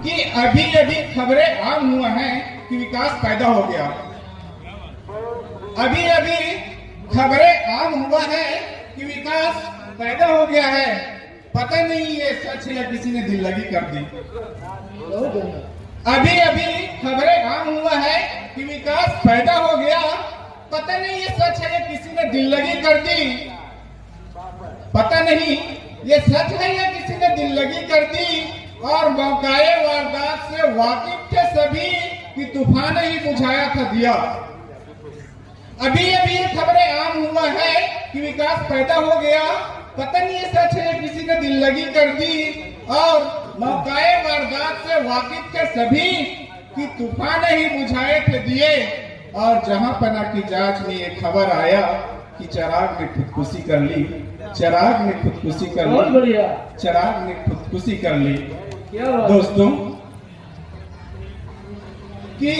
कि अभी अभी खबरें आम हुआ है कि विकास पैदा हो गया। अभी अभी खबरें आम हुआ है कि विकास पैदा हो गया है। पता नहीं ये सच है या किसी ने दिल लगी कर दी। अभी अभी खबरें आम हुआ है कि विकास पैदा हो गया। पता नहीं ये सच है या किसी ने दिल लगी कर दी। पता नहीं ये सच है या किसी ने दिल लगी कर दी। और मौकाए वारदात से वाकिफ थे सभी कि तूफान ही बुझाया था दिया। अभी अभी ये खबरें आम हुआ है कि विकास पैदा हो गया। पता नहीं ये सच है किसी ने दिल लगी कर दी। और मौकाए वारदात से वाकिफ थे सभी कि तूफान ही बुझाए थे दिए। और जहां पना की जांच में ये खबर आया कि चिराग ने खुदकुशी कर ली। चिराग ने खुदकुशी कर ली। चिराग ने खुदकुशी कर ली। दोस्तों कि